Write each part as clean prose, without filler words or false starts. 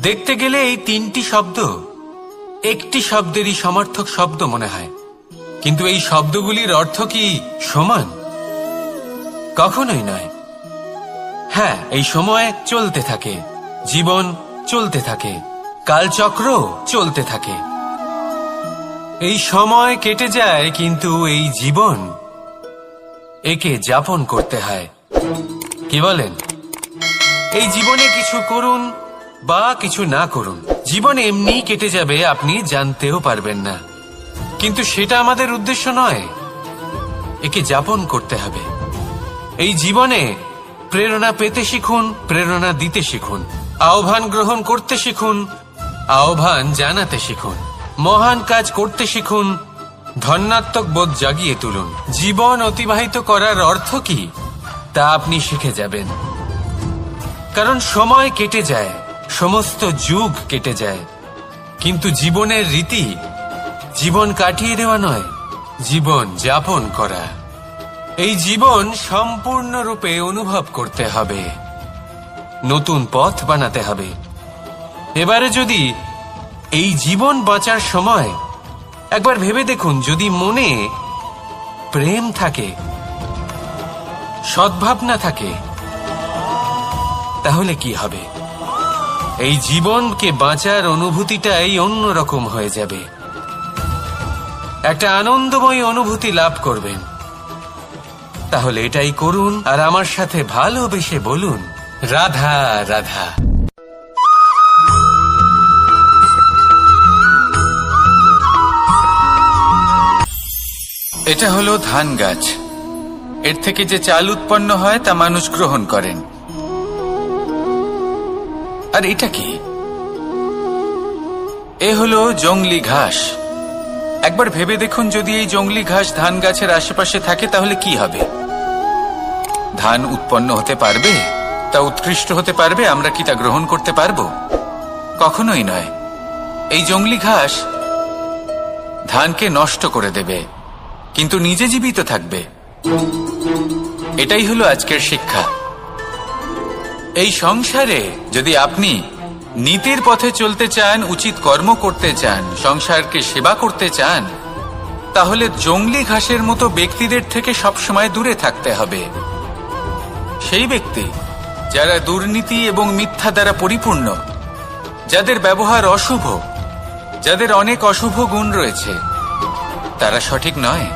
দেখতে গেলে এই তিনটি শব্দ একটি শব্দেরই সমার্থক শব্দ মনে হয়, কিন্তু এই শব্দগুলির অর্থ কি সমান? কখনোই নয়। হ্যাঁ, এই সময় চলতে থাকে, জীবন চলতে থাকে, কালচক্র চলতে থাকে। এই সময় কেটে যায়, কিন্তু এই জীবন একে যাপন করতে হয়। কি বলেন? এই জীবনে কিছু করুন বা কিছু না করুন, জীবন এমনি কেটে যাবে, আপনি জানতেও পারবেন না। কিন্তু সেটা আমাদের উদ্দেশ্য নয়, একে যাপন করতে হবে। এই জীবনে প্রেরণা পেতে শিখুন, প্রেরণা দিতে শিখুন, আহ্বান গ্রহণ করতে শিখুন, আহ্বান জানাতে শিখুন, মহান কাজ করতে শিখুন, ধন্যাত্মক বোধ জাগিয়ে তুলুন। জীবন অতিবাহিত করার অর্থ কি তা আপনি শিখে যাবেন, কারণ সময় কেটে যায়, সমস্ত যুগ কেটে যায়, কিন্তু জীবনের রীতি জীবন কাটিয়ে দেওয়া নয়, জীবন যাপন করা। এই জীবন সম্পূর্ণরূপে অনুভব করতে হবে, নতুন পথ বানাতে হবে। এবারে যদি এই জীবন বাঁচার সময় একবার ভেবে দেখুন, যদি মনে প্রেম থাকে, সদ্ভাবনা থাকে, তাহলে কি হবে? এই জীবনকে বাঁচার অনুভূতিটাই অন্যরকম হয়ে যাবে, একটা আনন্দময় অনুভূতি লাভ করবেন। তাহলে এটাই করুন, আর আমার সাথে ভালোবেসে বলুন, রাধা রাধা। এটা হলো ধান গাছ। এর থেকে যে চাল উৎপন্ন হয় তা মানুষ গ্রহণ করেন। আর এটা কি? এ হলো জংলি ঘাস। একবার ভেবে দেখুন, যদি এই জংলি ঘাস ধান গাছের আশেপাশে থাকে তাহলে কি হবে? ধান উৎপন্ন হতে পারবে? তা উৎকৃষ্ট হতে পারবে? আমরা কি তা গ্রহণ করতে পারবো? কখনোই নয়। এই জংলি ঘাস ধানকে নষ্ট করে দেবে, কিন্তু নিজে জীবিত থাকবে। এটাই হলো আজকের শিক্ষা। এই সংসারে যদি আপনি নীতির পথে চলতে চান, উচিত কর্ম করতে চান, সংসারকে সেবা করতে চান, তাহলে জংলি ঘাসের মতো ব্যক্তিদের থেকে সবসময় দূরে থাকতে হবে। সেই ব্যক্তি যারা দুর্নীতি এবং মিথ্যা দ্বারা পরিপূর্ণ, যাদের ব্যবহার অশুভ, যাদের অনেক অশুভ গুণ রয়েছে, তারা সঠিক নয়।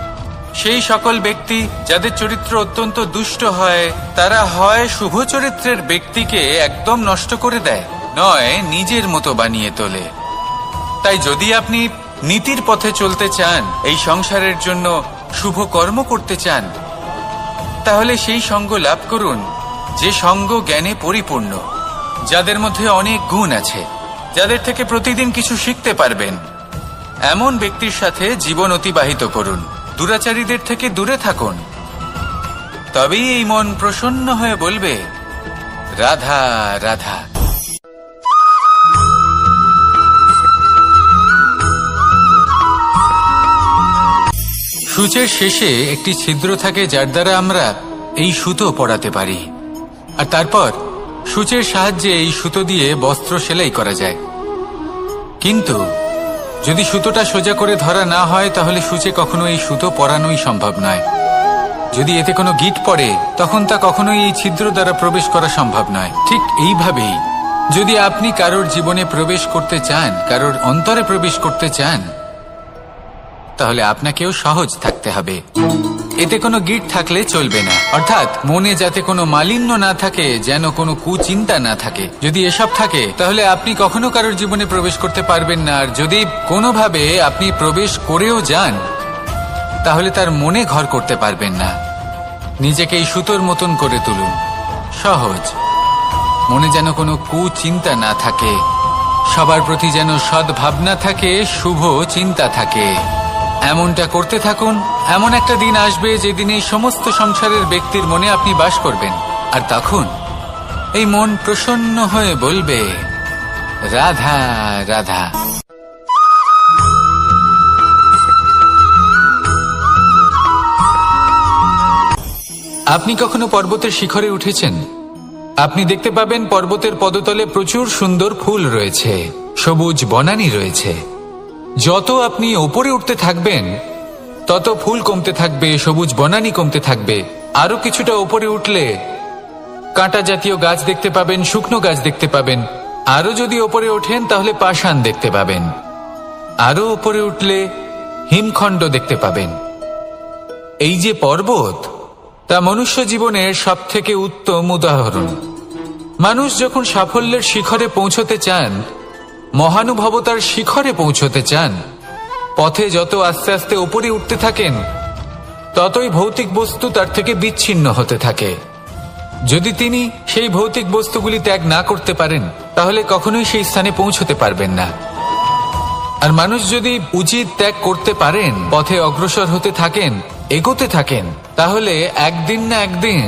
সেই সকল ব্যক্তি যাদের চরিত্র অত্যন্ত দুষ্ট হয়, তারা হয় শুভ চরিত্রের ব্যক্তিকে একদম নষ্ট করে দেয়, নয় নিজের মতো বানিয়ে তোলে। তাই যদি আপনি নীতির পথে চলতে চান, এই সংসারের জন্য শুভ কর্ম করতে চান, তাহলে সেই সঙ্গ লাভ করুন যে সঙ্গ জ্ঞানে পরিপূর্ণ, যাদের মধ্যে অনেক গুণ আছে, যাদের থেকে প্রতিদিন কিছু শিখতে পারবেন। এমন ব্যক্তির সাথে জীবন অতিবাহিত করুন, দুরাচারীদের থেকে দূরে থাকুন। তবেই এই মন প্রসন্ন হয়ে বলবে, রাধা রাধা। সূচের শেষে একটি ছিদ্র থাকে, যার দ্বারা আমরা এই সুতো পরাতে পারি, আর তারপর সূচের সাহায্যে এই সুতো দিয়ে বস্ত্র সেলাই করা যায়। কিন্তু যদি সুতোটা সোজা করে ধরা না হয়, তাহলে সূচে কখনো এই সুতো পরানোই সম্ভব নয়। যদি এতে কোনো গিঁট পড়ে, তখন তা কখনোই এই ছিদ্র দ্বারা প্রবেশ করা সম্ভব নয়। ঠিক এইভাবেই যদি আপনি কারোর জীবনে প্রবেশ করতে চান, কারোর অন্তরে প্রবেশ করতে চান, তাহলে আপনাকেও সহজ থাকতে হবে। এতে কোনো গিঁট থাকলে চলবে না, অর্থাৎ মনে যাতে কোনো মালিন্য না থাকে, যেন কোনো কুচিন্তা না থাকে। যদি এসব থাকে, তাহলে আপনি কখনো কারোর জীবনে প্রবেশ করতে পারবেন না। আর যদি কোনোভাবে আপনি প্রবেশ করেও যান, তাহলে তার মনে ঘর করতে পারবেন না। নিজেকে এই সুতোর মতন করে তুলুন, সহজ। মনে যেন কোনো কুচিন্তা না থাকে, সবার প্রতি যেন সদ্ভাবনা থাকে, শুভ চিন্তা থাকে। এমনটা করতে থাকুন। এমন একটা দিন আসবে যেদিন এই সমস্ত সংসারের ব্যক্তির মনে আপনি বাস করবেন, আর তখন এই মন প্রসন্ন হয়ে বলবে, রাধা রাধা। আপনি কখনো পর্বতের শিখরে উঠেছেন? আপনি দেখতে পাবেন পর্বতের পদতলে প্রচুর সুন্দর ফুল রয়েছে, সবুজ বনানী রয়েছে। যত আপনি ওপরে উঠতে থাকবেন তত ফুল কমতে থাকবে, সবুজ বনানী কমতে থাকবে। আরো কিছুটা ওপরে উঠলে কাঁটা জাতীয় গাছ দেখতে পাবেন, শুকনো গাছ দেখতে পাবেন। আরো যদি ওপরে ওঠেন তাহলে পাষাণ দেখতে পাবেন। আরো ওপরে উঠলে হিমখণ্ড দেখতে পাবেন। এই যে পর্বত, তা মনুষ্য জীবনের সব থেকে উত্তম উদাহরণ। মানুষ যখন সাফল্যের শিখরে পৌঁছতে চান, মহানুভবতার শিখরে পৌঁছতে চান, পথে যত আস্তে আস্তে উপরে উঠতে থাকেন ততই ভৌতিক বস্তু তার থেকে বিচ্ছিন্ন হতে থাকে। যদি তিনি সেই ভৌতিক বস্তুগুলি ত্যাগ না করতে পারেন তাহলে কখনোই সেই স্থানে পৌঁছতে পারবেন না। আর মানুষ যদি উচিত ত্যাগ করতে পারেন, পথে অগ্রসর হতে থাকেন, এগোতে থাকেন, তাহলে একদিন না একদিন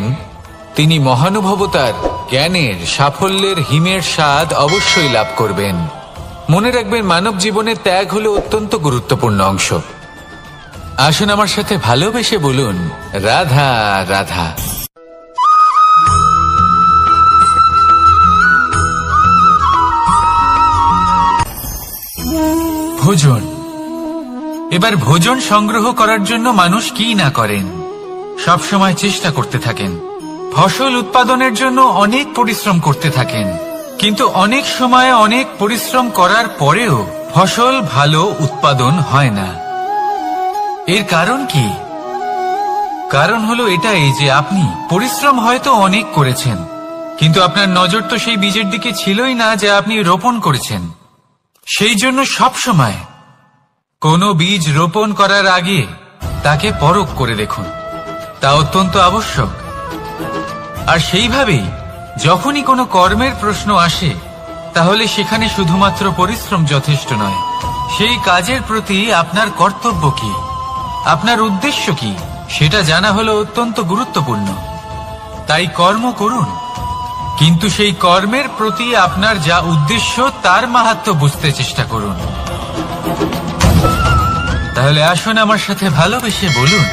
তিনি মহানুভবতার, জ্ঞানের, সাফল্যের হিমের স্বাদ অবশ্যই লাভ করবেন। মনে রাখবেন, মানব জীবনে ত্যাগ হলো অত্যন্ত গুরুত্বপূর্ণ অংশ। আসুন আমার সাথে ভালোবেসে বলুন, রাধা রাধা। ভোজন। এবার ভোজন সংগ্রহ করার জন্য মানুষ কি না করেন, সব সময় চেষ্টা করতে থাকেন। ফসল উৎপাদনের জন্য অনেক পরিশ্রম করতে থাকেন, কিন্তু অনেক সময় অনেক পরিশ্রম করার পরেও ফসল ভালো উৎপাদন হয় না। এর কারণ কি? কারণ হলো এটাই যে আপনি পরিশ্রম হয়তো অনেক করেছেন, কিন্তু আপনার নজর তো সেই বীজের দিকে ছিলই না যা আপনি রোপণ করেছেন। সেই জন্য সব সময় কোনো বীজ রোপণ করার আগে তাকে পরখ করে দেখুন, তা অত্যন্ত আবশ্যক। আর সেইভাবেই যখনই কোনো কর্মের প্রশ্ন আসে, তাহলে সেখানে শুধুমাত্র পরিশ্রম যথেষ্ট নয়। সেই কাজের প্রতি আপনার কর্তব্য কি, আপনার উদ্দেশ্য কি, সেটা জানা হলো অত্যন্ত গুরুত্বপূর্ণ। তাই কর্ম করুন, কিন্তু সেই কর্মের প্রতি আপনার যা উদ্দেশ্য তার মাহাত্ম্য বুঝতে চেষ্টা করুন। তাহলে আসুন আমার সাথে ভালোবেসে বলুন,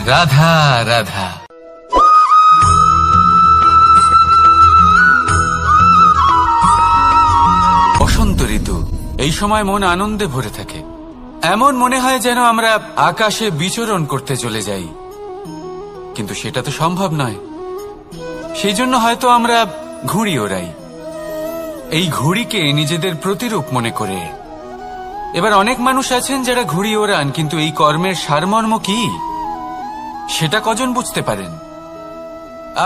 রাধা রাধা। বসন্ত ঋতু, এই সময় মন আনন্দে ভরে থাকে। এমন মনে হয় যেন আমরা আকাশে বিচরণ করতে চলে যাই, কিন্তু সেটা তো সম্ভব নয়। সেই জন্য হয়তো আমরা ঘুড়ি ওড়াই, এই ঘুড়িকে নিজেদের প্রতিরূপ মনে করে। এবার অনেক মানুষ আছেন যারা ঘুড়ি ওড়ান, কিন্তু এই কর্মের সারমর্ম কি সেটা কজন বুঝতে পারেন?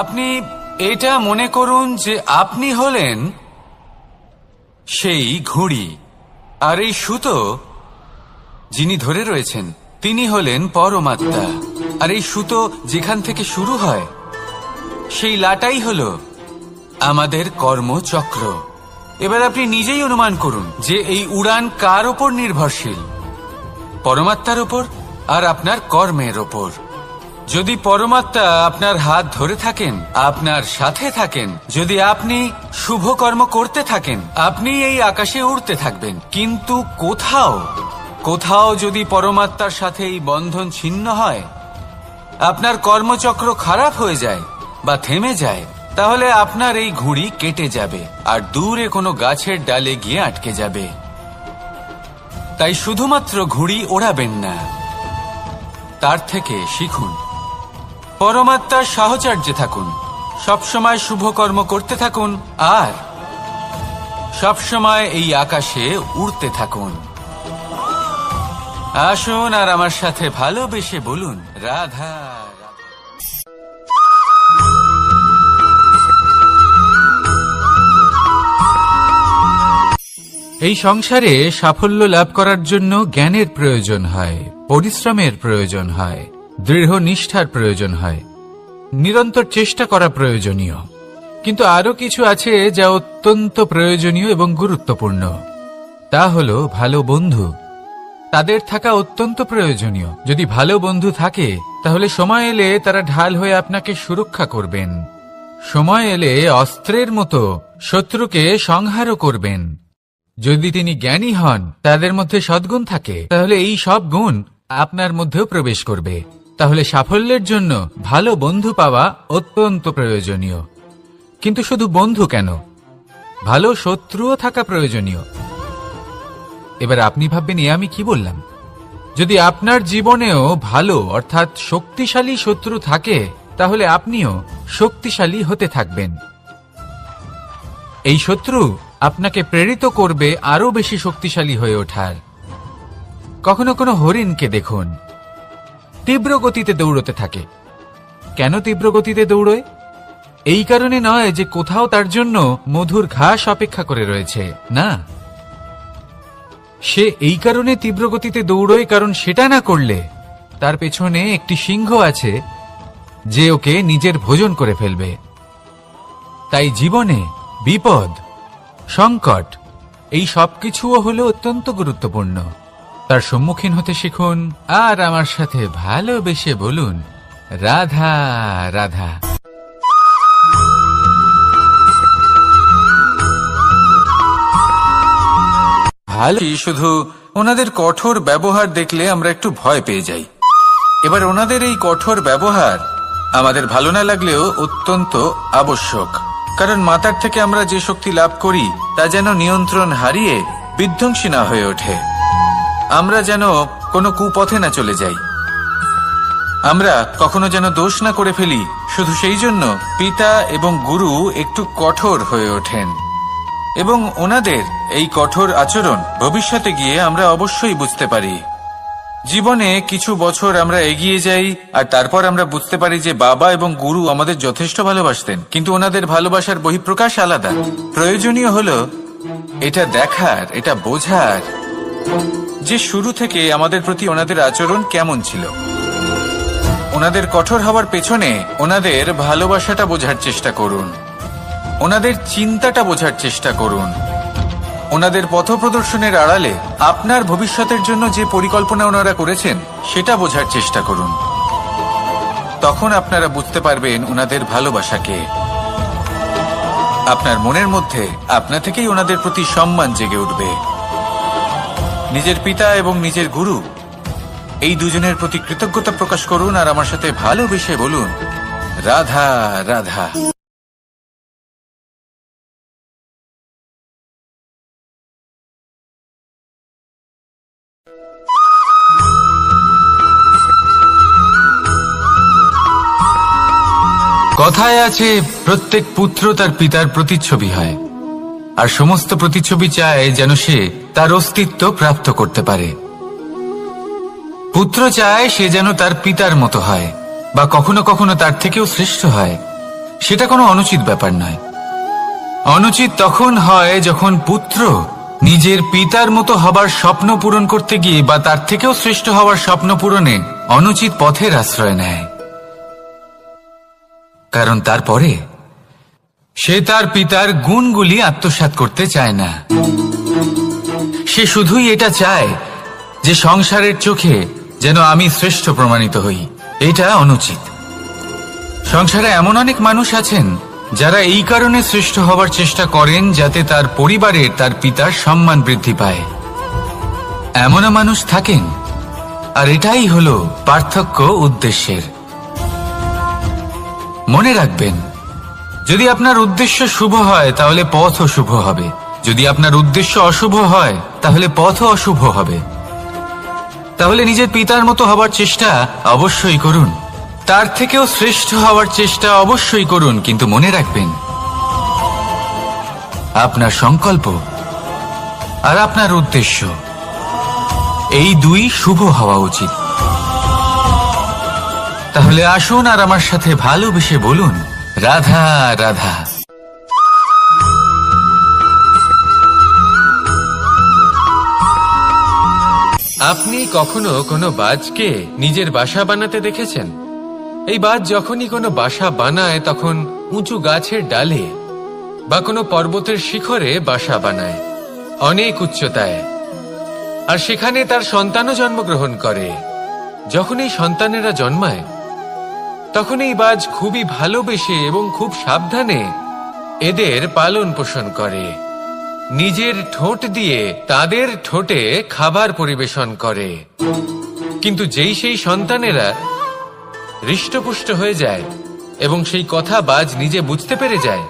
আপনি এটা মনে করুন যে আপনি হলেন সেই ঘুড়ি, আর এই সুতো যিনি ধরে রয়েছেন তিনি হলেন পরমাত্মা। আর এই সুতো যেখান থেকে শুরু হয়, সেই লাটাই হলো আমাদের কর্মচক্র। এবার আপনি নিজেই অনুমান করুন যে এই উড়ান কার ওপর নির্ভরশীল, পরমাত্মার ওপর আর আপনার কর্মের ওপর। যদি পরমাত্মা আপনার হাত ধরে থাকেন, আপনার সাথে থাকেন, যদি আপনি শুভ কর্ম করতে থাকেন, আপনি এই আকাশে উড়তে থাকবেন। কিন্তু কোথাও যদি পরমাত্মার সাথে এই বন্ধন ছিন্ন হয়, আপনার কর্মচক্র খারাপ হয়ে যায় বা থেমে যায়, তাহলে আপনার এই ঘুড়ি কেটে যাবে আর দূরে কোনো গাছের ডালে গিয়ে আটকে যাবে। তাই শুধুমাত্র ঘুড়ি ওড়াবেন না, তার থেকে শিখুন, পরমাত্মার সাহচর্যে থাকুন, সবসময় শুভ কর্ম করতে থাকুন আর সবসময় এই আকাশে উড়তে থাকুন। আসুন আর আমার সাথে ভালোবেসে বলুন, রাধা। এই সংসারে সাফল্য লাভ করার জন্য জ্ঞানের প্রয়োজন হয়, পরিশ্রমের প্রয়োজন হয়, দৃঢ় নিষ্ঠার প্রয়োজন হয়, নিরন্তর চেষ্টা করা প্রয়োজনীয়। কিন্তু আরো কিছু আছে যা অত্যন্ত প্রয়োজনীয় এবং গুরুত্বপূর্ণ। তা হলো ভালো বন্ধু। তাদের থাকা অত্যন্ত প্রয়োজনীয়। যদি ভালো বন্ধু থাকে তাহলে সময় এলে তারা ঢাল হয়ে আপনাকে সুরক্ষা করবেন। সময় এলে অস্ত্রের মতো শত্রুকে সংহারও করবেন। যদি তিনি জ্ঞানী হন, তাদের মধ্যে সদ্গুণ থাকে, তাহলে এই সব গুণ আপনার মধ্যেও প্রবেশ করবে। তাহলে সাফল্যের জন্য ভালো বন্ধু পাওয়া অত্যন্ত প্রয়োজনীয়। কিন্তু শুধু বন্ধু কেন, ভালো শত্রুও থাকা প্রয়োজনীয়। এবার আপনি ভাববেন, এ আমি কি বললাম? যদি আপনার জীবনেও ভালো অর্থাৎ শক্তিশালী শত্রু থাকে, তাহলে আপনিও শক্তিশালী হতে থাকবেন। এই শত্রু আপনাকে প্রেরিত করবে আরো বেশি শক্তিশালী হয়ে ওঠার। কখনো কোনো হরিণকে দেখুন, তীব্র গতিতে দৌড়তে থাকে। কেন তীব্র গতিতে দৌড়য়? এই কারণে নয় যে কোথাও তার জন্য মধুর ঘাস অপেক্ষা করে রয়েছে, না। সে এই কারণে তীব্র গতিতে দৌড়য় কারণ সেটা না করলে তার পেছনে একটি সিংহ আছে যে ওকে নিজের ভোজন করে ফেলবে। তাই জীবনে বিপদ, সংকট এই সবকিছুও হলো অত্যন্ত গুরুত্বপূর্ণ। তার সম্মুখীন হতে শিখুন আর আমার সাথে ভালোবেসে বলুন, রাধা রাধা। ভালো, শুধু ওনাদের কঠোর ব্যবহার দেখলে আমরা একটু ভয় পেয়ে যাই। এবার ওনাদের এই কঠোর ব্যবহার আমাদের ভালো না লাগলেও অত্যন্ত আবশ্যক, কারণ মাতার থেকে আমরা যে শক্তি লাভ করি তা যেন নিয়ন্ত্রণ হারিয়ে বিধ্বংসী না হয়ে ওঠে। আমরা যেন কোনো কুপথে না চলে যাই, আমরা কখনো যেন দোষ না করে ফেলি। শুধু সেই জন্য পিতা এবং গুরু একটু কঠোর হয়ে ওঠেন, এবং ওনাদের এই কঠোর আচরণ ভবিষ্যতে গিয়ে আমরা অবশ্যই বুঝতে পারি। জীবনে কিছু বছর আমরা এগিয়ে যাই আর তারপর আমরা বুঝতে পারি যে বাবা এবং গুরু আমাদের যথেষ্ট ভালোবাসতেন, কিন্তু ওনাদের ভালোবাসার বহিঃপ্রকাশ আলাদা। প্রয়োজনীয় হলো এটা দেখার, এটা বোঝার যে শুরু থেকে আমাদের প্রতি ওনাদের আচরণ কেমন ছিল। ওনাদের কঠোর হওয়ার পেছনে ওনাদের ভালোবাসাটা বোঝার চেষ্টা করুন, ওনাদের চিন্তাটা বোঝার চেষ্টা করুন, ওনাদের পথপ্রদর্শনের আড়ালে আপনার ভবিষ্যতের জন্য যে পরিকল্পনা ওনারা করেছেন সেটা বোঝার চেষ্টা করুন। তখন আপনারা বুঝতে পারবেন ওনাদের ভালোবাসাকে। আপনার মনের মধ্যে আপনা থেকেই ওনাদের প্রতি সম্মান জেগে উঠবে। নিজের পিতা এবং নিজের গুরু এই দুজনের প্রতি কৃতজ্ঞতা প্রকাশ করুন আর আমার সাথে ভালোবেসে বলুন, রাধা রাধা। কথায় আছে, প্রত্যেক পুত্র তার পিতার প্রতিচ্ছবি হয়, আর সমস্ত প্রতিচ্ছবি চায় যেন সে তার অস্তিত্ব প্রাপ্ত করতে পারে। পুত্র চায় সে যেন তার পিতার মতো হয়, বা কখনো কখনো তার থেকেও শ্রেষ্ঠ হয়। সেটা কোনো অনুচিত ব্যাপার নয়। অনুচিত তখন হয় যখন পুত্র নিজের পিতার মতো হবার স্বপ্ন পূরণ করতে গিয়ে বা তার থেকেও শ্রেষ্ঠ হওয়ার স্বপ্ন পূরণে অনুচিত পথের আশ্রয় নেয়। কারণ তারপরে সে তার পিতার গুণগুলি আত্মসাৎ করতে চায় না। সে শুধুই এটা চায় যে সংসারের চোখে যেন আমি শ্রেষ্ঠ প্রমাণিত হই। এটা অনুচিত। সংসারে এমন অনেক মানুষ আছেন যারা এই কারণে শ্রেষ্ঠ হবার চেষ্টা করেন যাতে তার পরিবারের তার পিতার সম্মান বৃদ্ধি পায়। এমনও মানুষ থাকেন, আর এটাই হলো পার্থক্য উদ্দেশ্যের। মনে রাখবেন, যদি আপনার উদ্দেশ্য শুভ হয় তাহলে পথও শুভ হবে, যদি আপনার উদ্দেশ্য অশুভ হয় তাহলে পথও অশুভ হবে। তাহলে নিজের পিতার মতো হবার চেষ্টা অবশ্যই করুন, তার থেকেও শ্রেষ্ঠ হওয়ার চেষ্টা অবশ্যই করুন, কিন্তু মনে রাখবেন আপনার সংকল্প আর আপনার উদ্দেশ্য এই দুই শুভ হওয়া উচিত। তাহলে আসুন আর আমার সাথে ভালোবেসে বলুন, রাধা রাধা। আপনি কখনো কোনো বাজকে নিজের বাসা বানাতে দেখেছেন? এই বাজ যখনই কোনো বাসা বানায় তখন উঁচু গাছের ডালে বা কোনো পর্বতের শিখরে বাসা বানায়, অনেক উচ্চতায়, আর সেখানে তার সন্তানও জন্মগ্রহণ করে। যখন এই সন্তানেরা জন্মায় তখন এই বাজ খুবই ভালোবেসে এবং খুব সাবধানে এদের পালন পোষণ করে। নিজের ঠোঁট দিয়ে তাদের ঠোঁটে খাবার পরিবেশন করে। কিন্তু যেই সেই সন্তানেরা হৃষ্টপুষ্ট হয়ে যায় এবং সেই কথা বাজ নিজে বুঝতে পেরে যায়,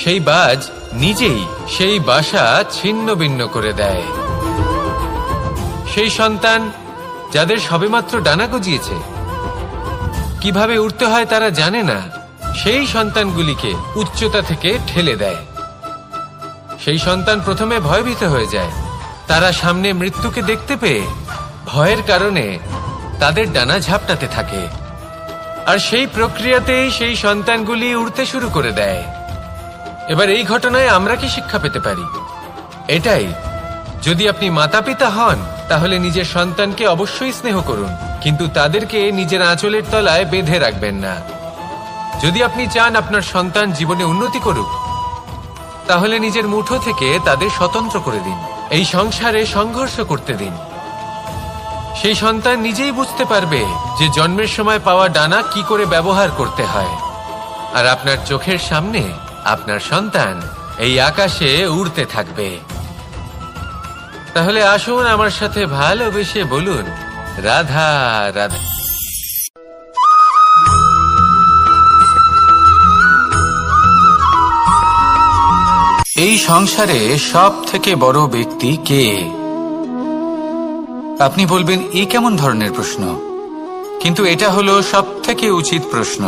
সেই বাজ নিজেই সেই বাসা ছিন্ন ভিন্ন করে দেয়। সেই সন্তান যাদের সবেমাত্র ডানা গজিয়েছে, কিভাবে উড়তে হয় তারা জানে না, সেই সন্তানগুলিকে উচ্চতা থেকে ঠেলে দেয়। সেই সন্তান প্রথমে ভয়ভীত হয়ে যায়। তারা সামনে মৃত্যুকে দেখতে পেয়ে ভয়ের কারণে তাদের ডানা ঝাপটাতে থাকে, আর সেই প্রক্রিয়াতেই সেই সন্তানগুলি উড়তে শুরু করে দেয়। এবার এই ঘটনায় আমরা কি শিক্ষা পেতে পারি? এটাই, যদি আপনি মাতা পিতা হন তাহলে নিজের সন্তানকে অবশ্যই স্নেহ করুন, কিন্তু তাদেরকে নিজের আঁচলের তলায় বেঁধে রাখবেন না। যদি আপনি চান আপনার সন্তান জীবনে উন্নতি করুক, তাহলে নিজের মুঠো থেকে তাদের স্বতন্ত্র করে দিন, এই সংসারে সংঘর্ষ করতে দিন। সেই সন্তান নিজেই বুঝতে পারবে যে জন্মের সময় পাওয়া ডানা কি করে ব্যবহার করতে হয়। আর আপনার চোখের সামনে আপনার সন্তান এই আকাশে উড়তে থাকবে। তাহলে আসুন আমার সাথে ভালোবেসে বলুন, রাধা রাধা। এই সংসারে সব থেকে বড় ব্যক্তি কে? আপনি বলবেন, এ কেমন ধরনের প্রশ্ন? কিন্তু এটা হলো সব থেকে উচিত প্রশ্ন।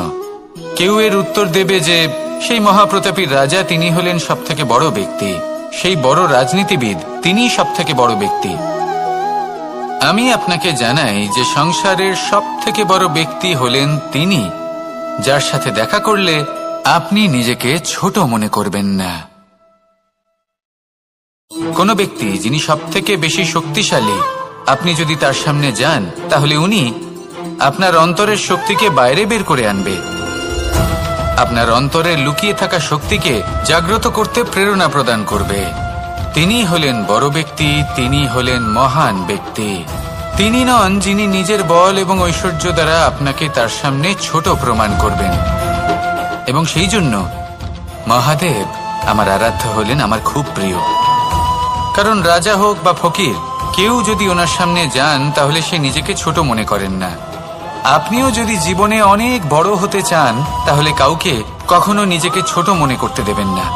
কেউ এর উত্তর দেবে যে সেই মহাপ্রতাপী রাজা, তিনি হলেন সব থেকে বড় ব্যক্তি, সেই বড় রাজনীতিবিদ, তিনিই সব থেকে বড় ব্যক্তি। আমি আপনাকে জানাই যে সংসারের সব থেকে বড় ব্যক্তি হলেন তিনি, যার সাথে দেখা করলে আপনি নিজেকে ছোট মনে করবেন না। কোনো ব্যক্তি যিনি সব থেকে বেশি শক্তিশালী, আপনি যদি তার সামনে যান তাহলে উনি আপনার অন্তরের শক্তিকে বাইরে বের করে আনবে, আপনার অন্তরে লুকিয়ে থাকা শক্তিকে জাগ্রত করতে প্রেরণা প্রদান করবে। তিনি হলেন বড় ব্যক্তি, তিনি হলেন মহান ব্যক্তি। তিনি নন যিনি নিজের বল এবং ঐশ্বর্য দ্বারা আপনাকে তার সামনে ছোট প্রমাণ করবেন। এবং সেই জন্য মহাদেব আমার আরাধ্য হলেন আমার খুব প্রিয়। কারণ রাজা হোক বা ফকির, কেউ যদি ওনার সামনে যান তাহলে সে নিজেকে ছোট মনে করেন না। আপনিও যদি জীবনে অনেক বড় হতে চান তাহলে কাউকে কখনো নিজেকে ছোট মনে করতে দেবেন না।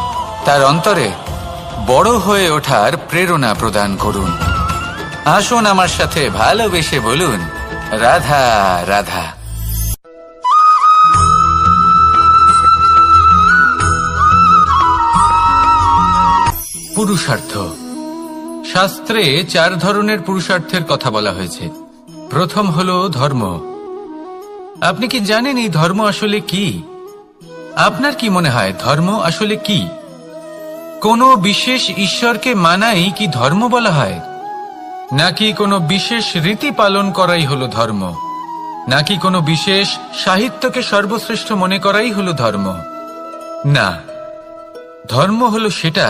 তার অন্তরে বড় হয়ে ওঠার প্রেরণা প্রদান করুন। আসুন আমার সাথে ভালোবেসে বলুন, রাধা রাধা। পুরুষার্থ। শাস্ত্রে 4 ধরনের পুরুষার্থের কথা বলা হয়েছে। প্রথম হলো ধর্ম। আপনি কি জানেন এই ধর্ম আসলে কি? আপনার কি মনে হয় ধর্ম আসলে কি? কোনো বিশেষ ঈশ্বরকে মানাই কি ধর্ম বলা হয়? নাকি কোনো বিশেষ রীতি পালন করাই হলো ধর্ম? নাকি কোনো বিশেষ সাহিত্যকে সর্বশ্রেষ্ঠ মনে করাই হলো ধর্ম? না, ধর্ম হলো সেটা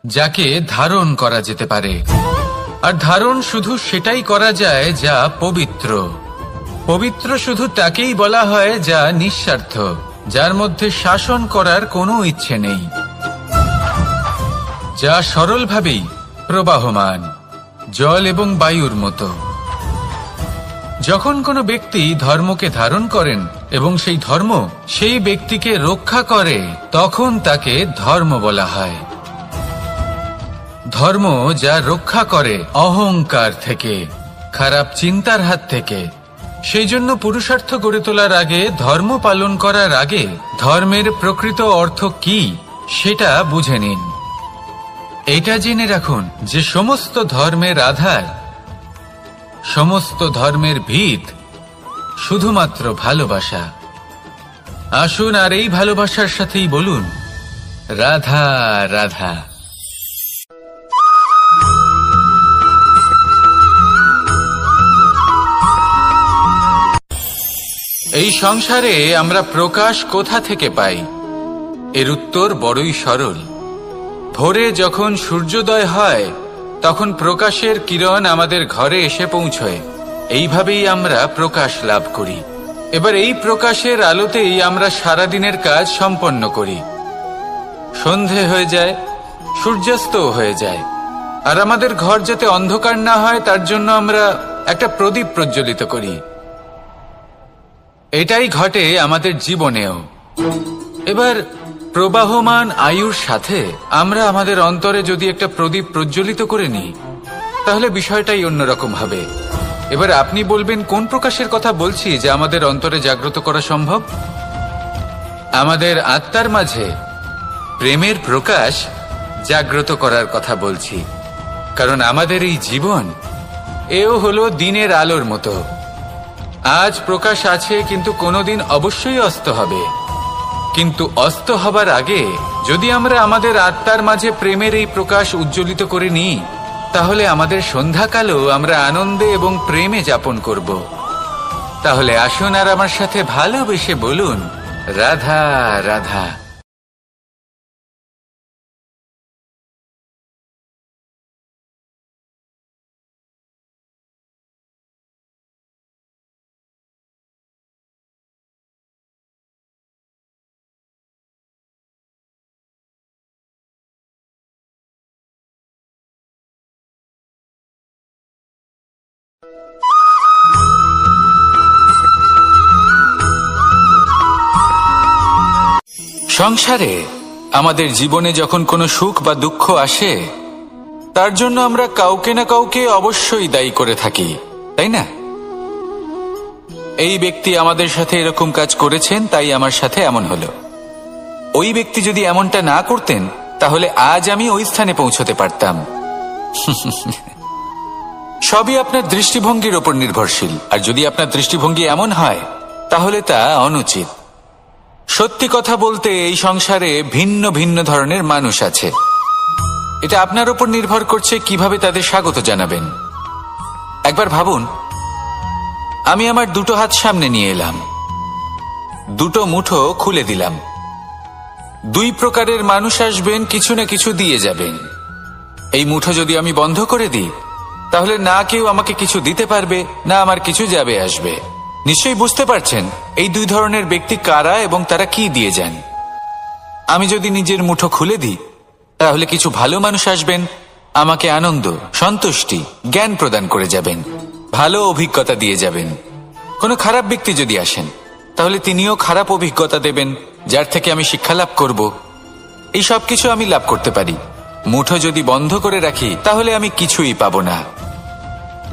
যাকে ধারণ করা যেতে পারে। আর ধারণ শুধু সেটাই করা যায় যা পবিত্র। পবিত্র শুধু তাকেই বলা হয় যা নিঃস্বার্থ, যার মধ্যে শাসন করার কোনো ইচ্ছে নেই, যা সরলভাবেই প্রবাহমান, জল এবং বায়ুর মতো। যখন কোনো ব্যক্তি ধর্মকে ধারণ করেন এবং সেই ধর্ম সেই ব্যক্তিকে রক্ষা করে, তখন তাকে ধর্ম বলা হয়। ধর্ম যা রক্ষা করে অহংকার থেকে, খারাপ চিন্তার হাত থেকে। সেই জন্য পুরুষার্থ গড়ে তোলার আগে, ধর্ম পালন করার আগে ধর্মের প্রকৃত অর্থ কি সেটা বুঝে নিন। এটা জেনে রাখুন যে সমস্ত ধর্মের আধার, সমস্ত ধর্মের ভিত শুধুমাত্র ভালোবাসা। আসুন আর এই ভালোবাসার সাথেই বলুন, রাধা রাধা। এই সংসারে আমরা প্রকাশ কোথা থেকে পাই? এর উত্তর বড়ই সরল। ভোরে যখন সূর্যোদয় হয় তখন প্রকাশের কিরণ আমাদের ঘরে এসে পৌঁছয়। এইভাবেই আমরা প্রকাশ লাভ করি। এবার এই প্রকাশের আলোতেই আমরা সারাদিনের কাজ সম্পন্ন করি। সন্ধে হয়ে যায়, সূর্যাস্ত হয়ে যায়। আর আমাদের ঘর যাতে অন্ধকার না হয় তার জন্য আমরা একটা প্রদীপ প্রজ্বলিত করি। এটাই ঘটে আমাদের জীবনেও। এবার প্রবাহমান আয়ুর সাথে আমরা আমাদের অন্তরে যদি একটা প্রদীপ প্রজ্বলিত করে নিই, তাহলে বিষয়টাই অন্যরকম হবে। এবার আপনি বলবেন কোন প্রকাশের কথা বলছি যা আমাদের অন্তরে জাগ্রত করা সম্ভব? আমাদের আত্মার মাঝে প্রেমের প্রকাশ জাগ্রত করার কথা বলছি। কারণ আমাদের এই জীবন এও হলো দিনের আলোর মতো। আজ প্রকাশ আছে, কিন্তু কোনোদিন অবশ্যই অস্ত হবে। কিন্তু অস্ত হবার আগে যদি আমরা আমাদের আত্মার মাঝে প্রেমের এই প্রকাশ উজ্জ্বলিত করে নিই, তাহলে আমাদের সন্ধ্যাকালও আমরা আনন্দে এবং প্রেমে যাপন করব। তাহলে আসুন আর আমার সাথে ভালোবেসে বলুন, রাধা রাধা। সংসারে আমাদের জীবনে যখন কোনো সুখ বা দুঃখ আসে, তার জন্য আমরা কাউকে না কাউকে অবশ্যই দায়ী করে থাকি, তাই না? এই ব্যক্তি আমাদের সাথে এরকম কাজ করেছেন, তাই আমার সাথে এমন হলো। ওই ব্যক্তি যদি এমনটা না করতেন, তাহলে আজ আমি ওই স্থানে পৌঁছতে পারতাম। সবই আপনার দৃষ্টিভঙ্গির ওপর নির্ভরশীল। আর যদি আপনার দৃষ্টিভঙ্গি এমন হয়, তাহলে তা অনুচিত। সত্যি কথা বলতে এই সংসারে ভিন্ন ভিন্ন ধরনের মানুষ আছে। এটা আপনার উপর নির্ভর করছে কিভাবে তাদের স্বাগত জানাবেন। একবার ভাবুন, আমি আমার দুটো হাত সামনে নিয়ে এলাম, দুটো মুঠো খুলে দিলাম। দুই প্রকারের মানুষ আসবেন, কিছু না কিছু দিয়ে যাবেন। এই মুঠো যদি আমি বন্ধ করে দিই, তাহলে না কেউ আমাকে কিছু দিতে পারবে, না আমার কিছু যাবে আসবে। নিশ্চয়ই বুঝতে পারছেন এই দুই ধরনের ব্যক্তি কারা এবং তারা কি দিয়ে যান। আমি যদি নিজের মুঠো খুলে দিই, তাহলে কিছু ভালো মানুষ আসবেন, আমাকে আনন্দ, সন্তুষ্টি, জ্ঞান প্রদান করে যাবেন, ভালো অভিজ্ঞতা দিয়ে যাবেন। কোনো খারাপ ব্যক্তি যদি আসেন, তাহলে তিনিও খারাপ অভিজ্ঞতা দেবেন, যার থেকে আমি শিক্ষা লাভ করব। এই সব কিছু আমি লাভ করতে পারি। মুঠো যদি বন্ধ করে রাখি, তাহলে আমি কিছুই পাবো না।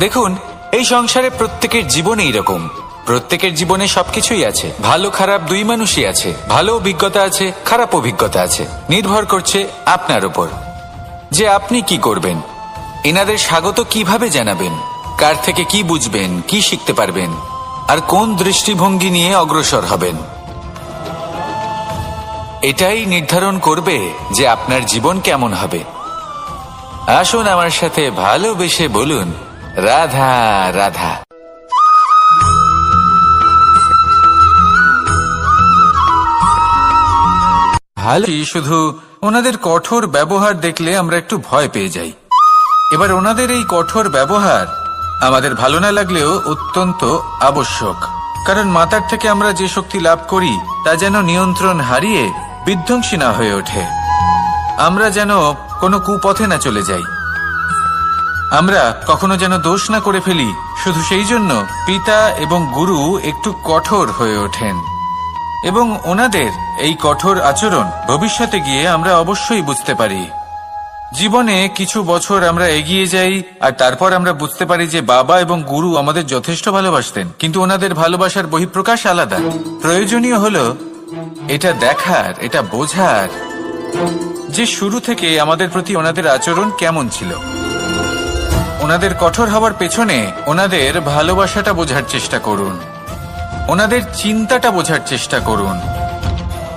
দেখুন, এই সংসারে প্রত্যেকের জীবনে এইরকম। প্রত্যেকের জীবনে সবকিছুই আছে, ভালো খারাপ দুই মানুষই আছে। ভালো অভিজ্ঞতা আছে, খারাপ অভিজ্ঞতা আছে। নির্ভর করছে আপনার উপর যে আপনি কি করবেন, এনাদের স্বাগত কিভাবে জানাবেন, কার থেকে কি বুঝবেন, কি শিখতে পারবেন, আর কোন দৃষ্টিভঙ্গি নিয়ে অগ্রসর হবেন। এটাই নির্ধারণ করবে যে আপনার জীবন কেমন হবে। আসুন আমার সাথে ভালোবেসে বলুন, রাধা রাধা। ভালো, শুধু ওনাদের কঠোর ব্যবহার দেখলে আমরা একটু ভয় পেয়ে যাই। এবার ওনাদের এই কঠোর ব্যবহার আমাদের ভালো না লাগলেও অত্যন্ত আবশ্যক। কারণ মাতার থেকে আমরা যে শক্তি লাভ করি, তা যেন নিয়ন্ত্রণ হারিয়ে বিধ্বংসী না হয়ে ওঠে। আমরা যেন কোনো কুপথে না চলে যাই। আমরা কখনো যেন দোষ না করে ফেলি। শুধু সেই জন্য পিতা এবং গুরু একটু কঠোর হয়ে ওঠেন, এবং ওনাদের এই কঠোর আচরণ ভবিষ্যতে গিয়ে আমরা অবশ্যই বুঝতে পারি। জীবনে কিছু বছর আমরা এগিয়ে যাই, আর তারপর আমরা বুঝতে পারি যে বাবা এবং গুরু আমাদের যথেষ্ট ভালোবাসতেন, কিন্তু ওনাদের ভালোবাসার বহিঃপ্রকাশ আলাদা। প্রয়োজনীয় হলো এটা দেখার, এটা বোঝার যে শুরু থেকে আমাদের প্রতি ওনাদের আচরণ কেমন ছিল। ওনাদের কঠোর হওয়ার পেছনে ওনাদের ভালোবাসাটা বোঝার চেষ্টা করুন, ওনাদের চিন্তাটা বোঝার চেষ্টা করুন।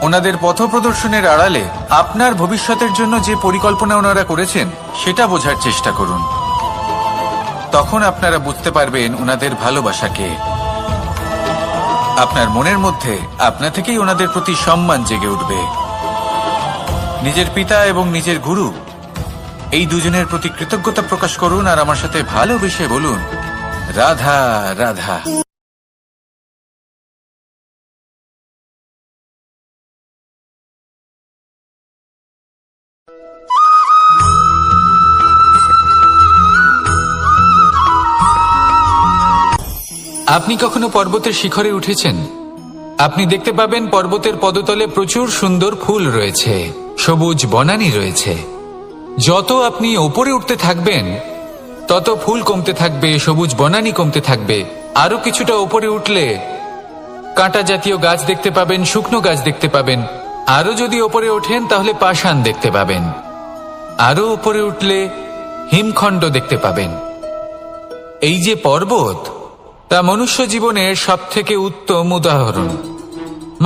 ওনাদের পথপ্রদর্শনের আড়ালে আপনার ভবিষ্যতের জন্য যে পরিকল্পনা ওনারা করেছেন, সেটা বোঝার চেষ্টা করুন। তখন আপনারা বুঝতে পারবেন ওনাদের ভালোবাসাকে। আপনার মনের মধ্যে আপনা থেকেই ওনাদের প্রতি সম্মান জেগে উঠবে। নিজের পিতা এবং নিজের গুরু, এই দুজনের প্রতি কৃতজ্ঞতা প্রকাশ করুন আর আমার সাথে ভালোবেসে বলুন, রাধা রাধা। আপনি কখনো পর্বতের শিখরে উঠেছেন? আপনি দেখতে পাবেন পর্বতের পদতলে প্রচুর সুন্দর ফুল রয়েছে, সবুজ বনানী রয়েছে। যত আপনি ওপরে উঠতে থাকবেন তত ফুল কমতে থাকবে, সবুজ বনানী কমতে থাকবে। আরো কিছুটা ওপরে উঠলে কাঁটা জাতীয় গাছ দেখতে পাবেন, শুকনো গাছ দেখতে পাবেন। আরো যদি ওপরে ওঠেন তাহলে পাষাণ দেখতে পাবেন। আরো উপরে উঠলে হিমখণ্ড দেখতে পাবেন। এই যে পর্বত, তা মনুষ্য জীবনের সবথেকে উত্তম উদাহরণ।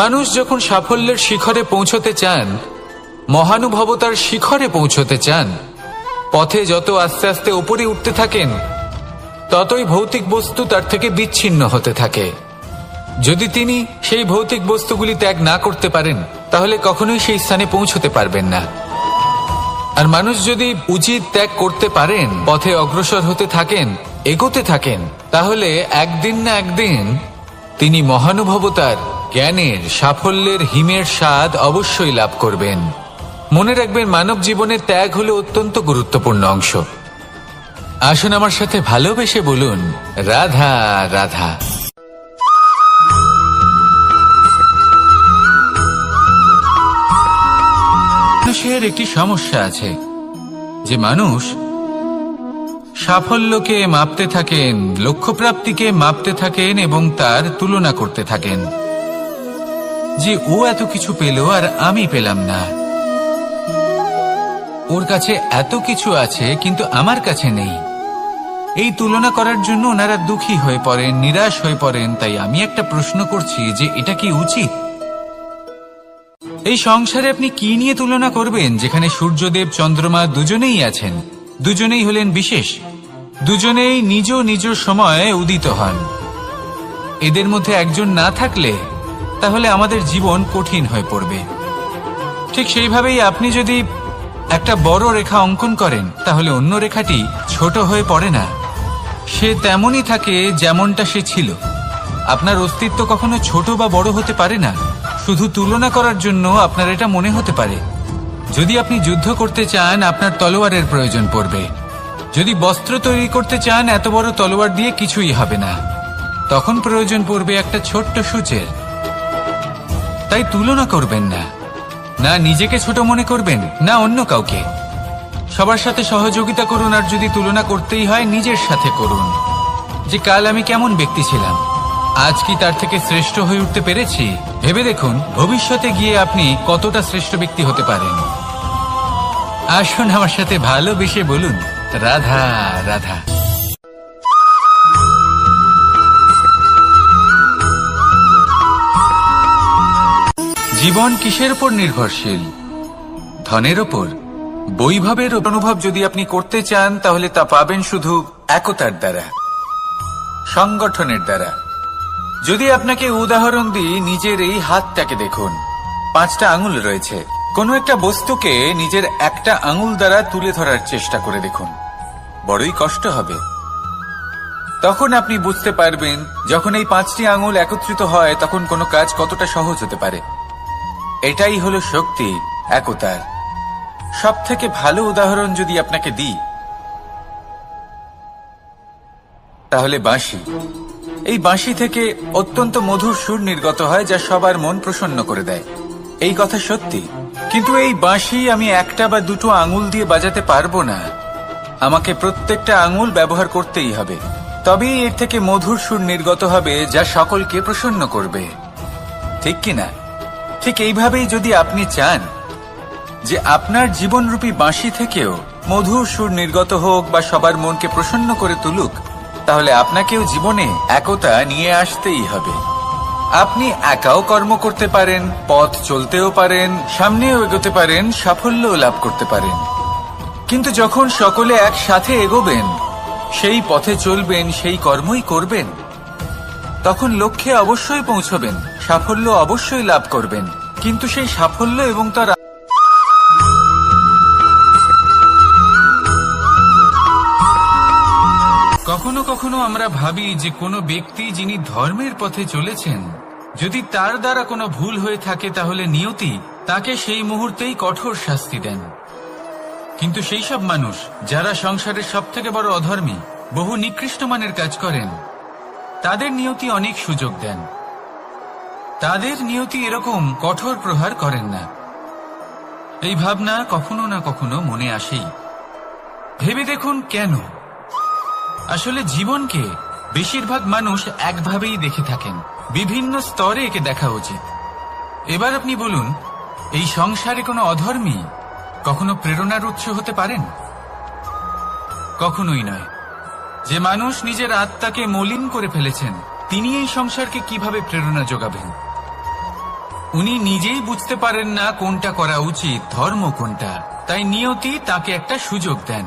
মানুষ যখন সাফল্যের শিখরে পৌঁছতে চান, মহানুভবতার শিখরে পৌঁছতে চান, পথে যত আস্তে আস্তে উপরে উঠতে থাকেন ততই ভৌতিক বস্তু তার থেকে বিচ্ছিন্ন হতে থাকে। যদি তিনি সেই ভৌতিক বস্তুগুলি ত্যাগ না করতে পারেন তাহলে কখনোই সেই স্থানে পৌঁছতে পারবেন না। আর মানুষ যদি উচিত ত্যাগ করতে পারেন, পথে অগ্রসর হতে থাকেন, এগোতে থাকেন, তাহলে একদিন না একদিন তিনি মহানুভবতার, জ্ঞানের, সাফল্যের হিমের স্বাদ অবশ্যই লাভ করবেন। মনে রাখবেন, মানব জীবনের ত্যাগ হলো অত্যন্ত গুরুত্বপূর্ণ অংশ। আসুন আমার সাথে ভালোবেসে বলুন, রাধা রাধা। মানুষের একটি সমস্যা আছে যে মানুষ সাফল্যকে মাপতে থাকেন, লক্ষ্যপ্রাপ্তিকে মাপতে থাকেন এবং তার তুলনা করতে থাকেন যে ও এত কিছু পেল আর আমি পেলাম না, ওর কাছে এত কিছু আছে কিন্তু আমার কাছে নেই। এই তুলনা করার জন্য ওনারা দুঃখী হয়ে পড়েন, নিরাশ হয়ে পড়েন। তাই আমি একটা প্রশ্ন করছি যে এটা কি উচিত? এই সংসারে আপনি কি নিয়ে তুলনা করবেন, যেখানে সূর্যদেব, চন্দ্রমা দুজনেই আছেন, দুজনেই হলেন বিশেষ, দুজনেই নিজ নিজ সময়ে উদিত হন। এদের মধ্যে একজন না থাকলে তাহলে আমাদের জীবন কঠিন হয়ে পড়বে। ঠিক সেইভাবেই আপনি যদি একটা বড় রেখা অঙ্কন করেন তাহলে অন্য রেখাটি ছোট হয়ে পড়ে না, সে তেমনই থাকে যেমনটা সে ছিল। আপনার অস্তিত্ব কখনো ছোট বা বড় হতে পারে না। শুধু তুলনা করার জন্য আপনার এটা মনে হতে পারে। যদি আপনি যুদ্ধ করতে চান, আপনার তলোয়ারের প্রয়োজন পড়বে। যদি বস্ত্র তৈরি করতে চান, এত বড় তলোয়ার দিয়ে কিছুই হবে না, তখন প্রয়োজন পড়বে একটা ছোট্ট সূচের। তাই তুলনা করবেন না, না নিজেকে ছোট মনে করবেন, না অন্য কাউকে। সবার সাথে সহযোগিতা করুন, আর যদি তুলনা করতেই হয় নিজের সাথে করুন, যে কাল আমি কেমন ব্যক্তি ছিলাম, আজ কি তার থেকে শ্রেষ্ঠ হয়ে উঠতে পেরেছি। ভেবে দেখুন ভবিষ্যতে গিয়ে আপনি কতটা শ্রেষ্ঠ ব্যক্তি হতে পারেন। আসুন আমার সাথে ভালোবেসে বলুন, রাধা রাধা। জীবন কিসের উপর নির্ভরশীল? ধনের ওপর, বৈভবের অনুভব যদি আপনি করতে চান তাহলে তা পাবেন শুধু একতার দ্বারা, সংগঠনের দ্বারা। যদি আপনাকে উদাহরণ দিই, নিজের এই হাতটাকে দেখুন, 5টা আঙুল রয়েছে। কোনো একটা বস্তুকে নিজের একটা আঙুল দ্বারা তুলে ধরার চেষ্টা করে দেখুন, বড়ই কষ্ট হবে। তখন আপনি বুঝতে পারবেন যখন এই 5টি আঙুল একত্রিত হয় তখন কোনো কাজ কতটা সহজ হতে পারে। এটাই হলো শক্তি, একতার। সব থেকে ভালো উদাহরণ যদি আপনাকে দিই তাহলে বাঁশি। এই বাঁশি থেকে অত্যন্ত মধুর সুর নির্গত হয় যা সবার মন প্রসন্ন করে দেয়। এই কথা সত্যি, কিন্তু এই বাঁশি আমি একটা বা দুটো আঙুল দিয়ে বাজাতে পারবো না। আমাকে প্রত্যেকটা আঙুল ব্যবহার করতেই হবে, তবেই এর থেকে মধুর সুর নির্গত হবে যা সকলকে প্রসন্ন করবে, ঠিক কিনা? ঠিক এইভাবেই যদি আপনি চান যে আপনার জীবনরূপী বাঁশি থেকেও মধুর সুর নির্গত হোক বা সবার মনকে প্রসন্ন করে তুলুক, তাহলে আপনাকেও জীবনে একতা নিয়ে আসতেই হবে। আপনি একাও কর্ম করতে পারেন, পথ চলতেও পারেন, সামনেও এগোতে পারেন, সাফল্যও লাভ করতে পারেন। কিন্তু যখন সকলে একসাথে এগোবেন, সেই পথে চলবেন, সেই কর্মই করবেন, তখন লক্ষ্যে অবশ্যই পৌঁছবেন, সাফল্য অবশ্যই লাভ করবেন। কিন্তু সেই সাফল্য এবং তার কখনো কখনো আমরা ভাবি যে কোনো ব্যক্তি যিনি ধর্মের পথে চলেছেন, যদি তার দ্বারা কোনো ভুল হয়ে থাকে তাহলে নিয়তি তাকে সেই মুহূর্তেই কঠোর শাস্তি দেন। কিন্তু সেই সব মানুষ যারা সংসারের সবথেকে বড় অধর্মী, বহু নিকৃষ্ট মানের কাজ করেন, তাদের নিয়তি অনেক সুযোগ দেন। তাদের নিয়তি এরকম কঠোর প্রহার করেন না। এই ভাবনা কখনো না কখনো মনে আসেই। ভেবে দেখুন কেন? আসলে জীবনকে বেশিরভাগ মানুষ একভাবেই দেখে থাকেন, বিভিন্ন স্তরে একে দেখা উচিত। এবার আপনি বলুন, এই সংসারে কোনো অধর্মী কখনো প্রেরণার উৎস হতে পারেন? কখনোই নয়। যে মানুষ নিজের আত্মাকে মলিন করে ফেলেছেন, তিনি এই সংসারকে কিভাবে প্রেরণা যোগাবেন? উনি নিজেই বুঝতে পারেন না কোনটা করা উচিত, ধর্ম কোনটা। তাই নিয়তি তাকে একটা সুযোগ দেন,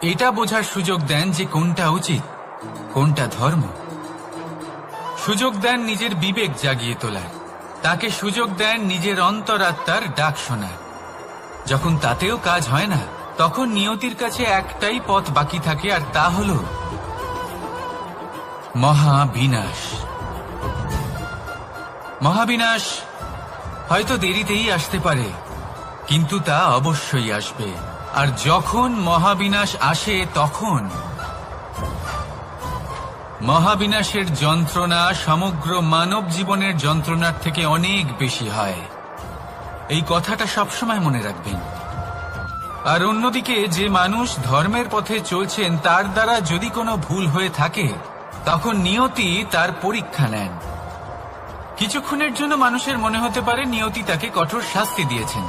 এটা বোঝার সুযোগ দেন যে কোনটা উচিত, কোনটা ধর্ম। সুযোগ দেন নিজের বিবেক জাগিয়ে তোলার, তাকে সুযোগ দেন নিজের অন্তরাত্মার ডাক শোনার। যখন তাতেও কাজ হয় না, তখন নিয়তির কাছে একটাই পথ বাকি থাকে, আর তা হল মহাবিনাশ। মহাবিনাশ হয়তো দেরিতেই আসতে পারে, কিন্তু তা অবশ্যই আসবে। আর যখন মহাবিনাশ আসে, তখন মহাবিনাশের যন্ত্রণা সমগ্র মানব জীবনের যন্ত্রণার থেকে অনেক বেশি হয়। এই কথাটা সবসময় মনে রাখবেন। আর অন্যদিকে যে মানুষ ধর্মের পথে চলছেন, তার দ্বারা যদি কোনো ভুল হয়ে থাকে, তখন নিয়তি তার পরীক্ষা নেন। কিছুক্ষণের জন্য মানুষের মনে হতে পারে নিয়তি তাকে কঠোর শাস্তি দিয়েছেন।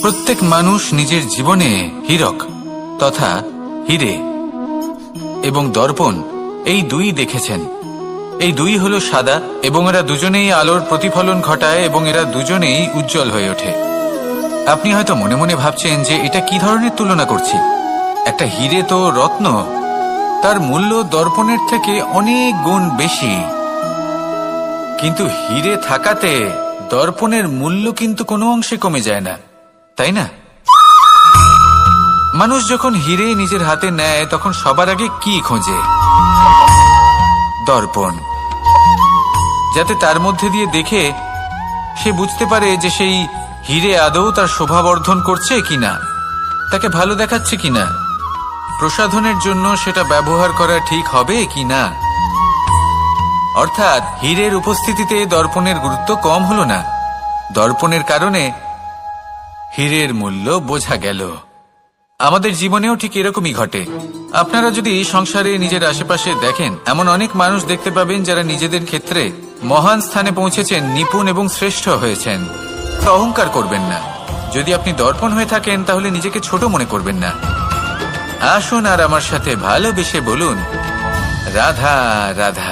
প্রত্যেক মানুষ নিজের জীবনে হীরক তথা হিরে এবং দর্পণ এই দুই দেখেছেন। এই দুই হলো সাদা, এবং এরা দুজনেই আলোর প্রতিফলন ঘটায় এবং এরা দুজনেই উজ্জ্বল হয়ে ওঠে। আপনি হয়তো মনে মনে ভাবছেন যে এটা কি ধরনের তুলনা করছি। একটা হিরে তো রত্ন, তার মূল্য দর্পণের থেকে অনেক গুণ বেশি। কিন্তু হিরে থাকাতে দর্পণের মূল্য কিন্তু কোনো অংশে কমে যায় না, তাই না? মানুষ যখন হিরে নিজের হাতে নেয়, তখন সবার আগে কি খোঁজে? দর্পণ, যাতে তার মধ্যে দিয়ে দেখে সে বুঝতে পারে যে সেই হিরে আদৌ তার শোভাবর্ধন করছে কিনা, তাকে ভালো দেখাচ্ছে কিনা, প্রসাধনের জন্য সেটা ব্যবহার করা ঠিক হবে কিনা। অর্থাৎ হীরের উপস্থিতিতে দর্পণের গুরুত্ব কম হলো না, দর্পণের কারণে হীরের মূল্য বোঝা গেল। আমাদের জীবনেও ঠিক এরকমই ঘটে। আপনারা যদি সংসারে নিজের আশেপাশে দেখেন, এমন অনেক মানুষ দেখতে পাবেন যারা নিজেদের ক্ষেত্রে মহান স্থানে পৌঁছেছেন, নিপুণ এবং শ্রেষ্ঠ হয়েছেন। অহংকার করবেন না। যদি আপনি দর্পণ হয়ে থাকেন, তাহলে নিজেকে ছোট মনে করবেন না। আসুন আর আমার সাথে ভালোবেসে বলুন, রাধা রাধা।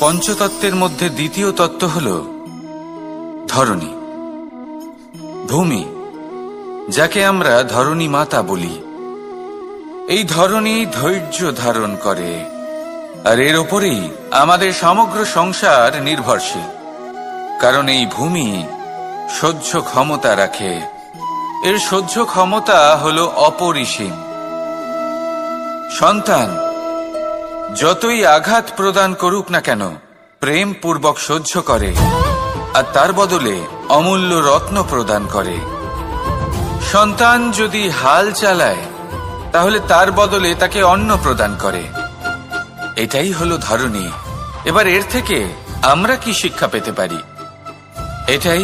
পঞ্চতত্ত্বের মধ্যে দ্বিতীয় তত্ত্ব হল ধরণী, ভূমি, যাকে আমরা ধরণী মাতা বলি। এই ধরণী ধৈর্য ধারণ করে, আর এর ওপরেই আমাদের সমগ্র সংসার নির্ভরশীল। কারণ এই ভূমি সহ্য ক্ষমতা রাখে, এর সহ্য ক্ষমতা হল অপরিসীম। সন্তান যতই আঘাত প্রদান করুক না কেন, প্রেম পূর্বক সহ্য করে, আর তার বদলে অমূল্য রত্ন প্রদান করে। সন্তান যদি হাল চালায়, তাহলে তার বদলে তাকে অন্ন প্রদান করে। এটাই হলো ধরণী। এবার এর থেকে আমরা কি শিক্ষা পেতে পারি? এটাই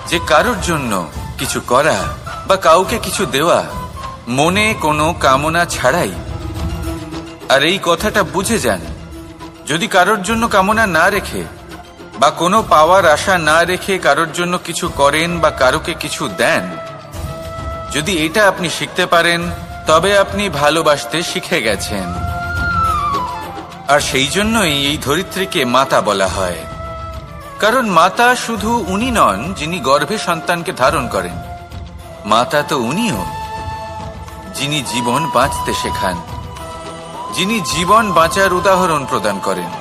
যে কারোর জন্য কিছু করা বা কাউকে কিছু দেওয়া মনে কোনো কামনা ছাড়াই। আর এই কথাটা বুঝে যান, যদি কারোর জন্য কামনা না রেখে বা কোনো পাওয়ার আশা না রেখে কারোর জন্য কিছু করেন বা কারোকে কিছু দেন, যদি এটা আপনি শিখতে পারেন, তবে আপনি ভালোবাসতে শিখে গেছেন। আর সেই জন্যই এই ধরিত্রীকে মাতা বলা হয়। কারণ মাতা শুধু উনি নন যিনি গর্ভে সন্তানকে ধারণ করেন, মাতা তো উনিও যিনি জীবন বাঁচতে শেখান, যিনি জীবন বাঁচার উদাহরণ প্রদান করেন।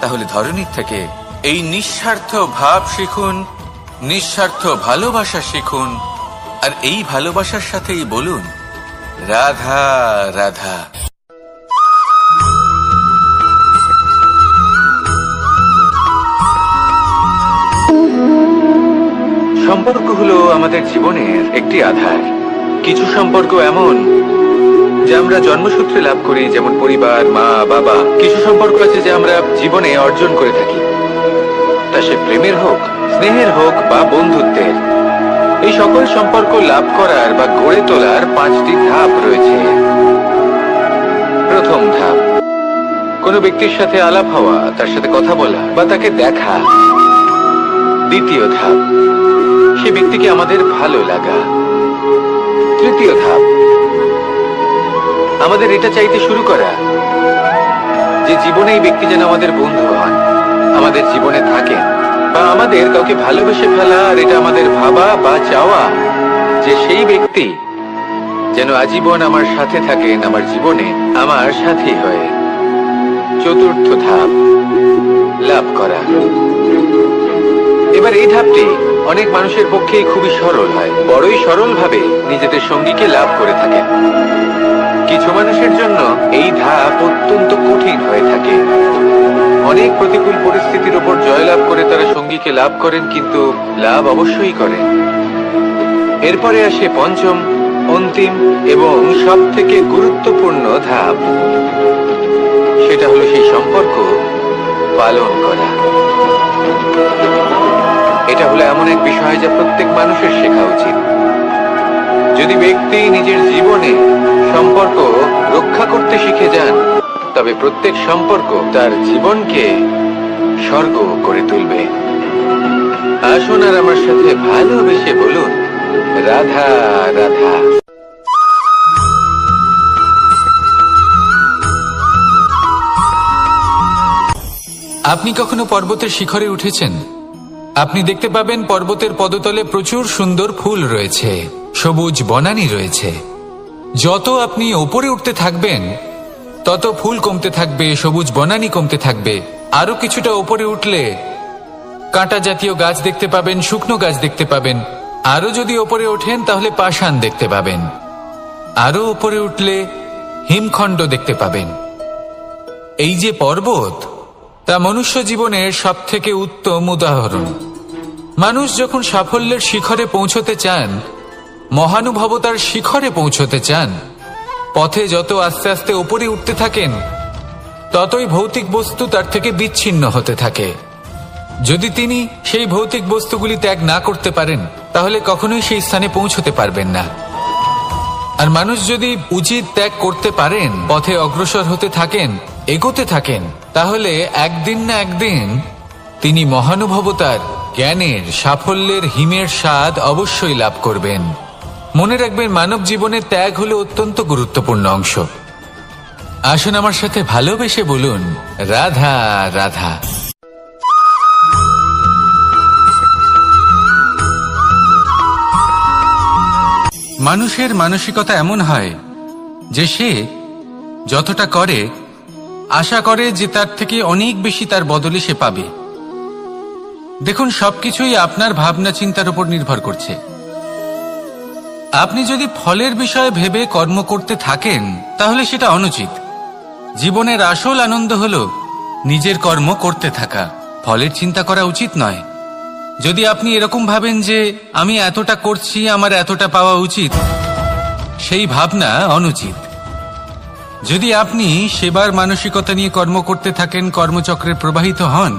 তাহলে ধরণীর থেকে এই নিঃস্বার্থ ভাব শিখুন, নিঃস্বার্থ ভালোবাসা শিখুন, আর এই ভালোবাসার সাথেই বলুন, রাধা রাধা। সম্পর্ক হলো আমাদের জীবনের একটি আধার। কিছু সম্পর্ক এমন যে আমরা জন্মসূত্রে লাভ করি, যেমন পরিবার, মা, বাবা। কিছু সম্পর্ক আছে যে আমরা জীবনে অর্জন করে থাকি, তা সে প্রেমের হোক, স্নেহের হোক বা বন্ধুত্বের। এই সকল সম্পর্ক লাভ করার বা গড়ে তোলার 5টি ধাপ রয়েছে। প্রথম ধাপ, কোনো ব্যক্তির সাথে আলাপ হওয়া, তার সাথে কথা বলা বা তাকে দেখা। দ্বিতীয় ধাপ, সে ব্যক্তিকে আমাদের ভালো লাগা। তৃতীয় ধাপ, আমাদের এটা চাইতে শুরু করা যে জীবনে এই ব্যক্তি যেন আমাদের বন্ধু হন, আমাদের জীবনে থাকেন, বা আমাদের কাউকে ভালোবেসে ফেলা। আর এটা আমাদের ভাবা বা চাওয়া যে সেই ব্যক্তি যেন আজীবন আমার সাথে থাকেন, আমার জীবনে আমার সাথী হয়ে। চতুর্থ ধাপ, লাভ করা। এবার এই ধাপটি অনেক মানুষের পক্ষেই খুবই সরল হয়, বড়ই সরল ভাবে নিজেদের সঙ্গীকে লাভ করে থাকেন। কিছু মানুষের জন্য এই ধাপ অত্যন্ত কঠিন হয়ে থাকে। অনেক প্রতিকূল পরিস্থিতির উপর জয়লাভ করে তারা সঙ্গীকে লাভ করেন, কিন্তু লাভ অবশ্যই করেন। এরপরে আসে পঞ্চম, অন্তিম এবং সব থেকে গুরুত্বপূর্ণ ধাপ। সেটা হলো সেই সম্পর্ক পালন করা। এটা হলো এমন এক বিষয় যা প্রত্যেক মানুষের শেখা উচিত। যদি ব্যক্তি নিজের জীবনে সম্পর্ক রক্ষা করতে শিখে যান, তবে প্রত্যেক সম্পর্ক তার জীবনকে স্বর্গ করে তুলবে। আসুন আর আমার সাথে ভালোবেসে বলুন, রাধা রাধা। আপনি কখনো পর্বতের শিখরে উঠেছেন? আপনি দেখতে পাবেন পর্বতের পদতলে প্রচুর সুন্দর ফুল রয়েছে, সবুজ বনানী রয়েছে। যত আপনি ওপরে উঠতে থাকবেন তত ফুল কমতে থাকবে, সবুজ বনানী কমতে থাকবে। আরো কিছুটা ওপরে উঠলে কাঁটা জাতীয় গাছ দেখতে পাবেন, শুকনো গাছ দেখতে পাবেন। আরো যদি ওপরে ওঠেন তাহলে পাষাণ দেখতে পাবেন। আরো ওপরে উঠলে হিমখণ্ড দেখতে পাবেন। এই যে পর্বত, তা মনুষ্য জীবনের সব থেকে উত্তম উদাহরণ। মানুষ যখন সাফল্যের শিখরে পৌঁছতে চান, মহানুভবতার শিখরে পৌঁছতে চান, পথে যত আস্তে আস্তে উপরে উঠতে থাকেন, ততই ভৌতিক বস্তু তার থেকে বিচ্ছিন্ন হতে থাকে। যদি তিনি সেই ভৌতিক বস্তুগুলি ত্যাগ না করতে পারেন, তাহলে কখনোই সেই স্থানে পৌঁছতে পারবেন না। আর মানুষ যদি উচিত ত্যাগ করতে পারেন, পথে অগ্রসর হতে থাকেন, এগোতে থাকেন, তাহলে একদিন না একদিন তিনি মহানুভবতার, জ্ঞানের, সাফল্যের হিমের স্বাদ অবশ্যই লাভ করবেন। মনে রাখবেন, মানব জীবনে ত্যাগ হলো অত্যন্ত গুরুত্বপূর্ণ অংশ। আসুন আমার সাথে ভালোবেসে বলুন, রাধা রাধা। মানুষের মানসিকতা এমন হয় যে সে যতটা করে আশা করে যে তার থেকে অনেক বেশি তার বদলে সে পাবে। দেখুন, সবকিছুই আপনার ভাবনা চিন্তার উপর নির্ভর করছে। আপনি যদি ফলের বিষয়ে ভেবে কর্ম করতে থাকেন, তাহলে সেটা অনুচিত। জীবনের আসল আনন্দ হলো নিজের কর্ম করতে থাকা, ফলের চিন্তা করা উচিত নয়। যদি আপনি এরকম ভাবেন যে আমি এতটা করছি, আমার এতটা পাওয়া উচিত, সেই ভাবনা অনুচিত। যদি আপনি সেবার মানসিকতা নিয়ে কর্ম করতে থাকেন, কর্মচক্রে প্রবাহিত হন,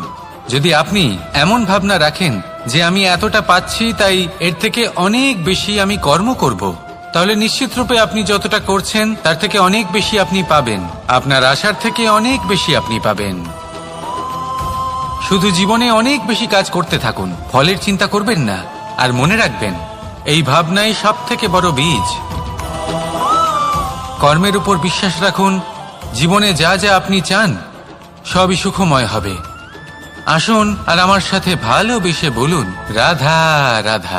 যদি আপনি এমন ভাবনা রাখেন যে আমি এতটা পাচ্ছি, তাই এর থেকে অনেক বেশি আমি কর্ম করব, তাহলে নিশ্চিত রূপে আপনি যতটা করছেন তার থেকে অনেক বেশি আপনি পাবেন। আপনার আশার থেকে অনেক বেশি আপনি পাবেন। শুধু জীবনে অনেক বেশি কাজ করতে থাকুন, ফলের চিন্তা করবেন না। আর মনে রাখবেন, এই ভাবনাই সব থেকে বড় বীজ। কর্মের উপর বিশ্বাস রাখুন। জীবনে যা যা আপনি চান সবই সুখময় হবে। আসুন আর আমার সাথে ভালোবেসে বলুন, রাধা রাধা।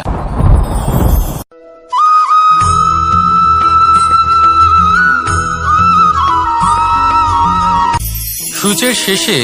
সূচের শেষে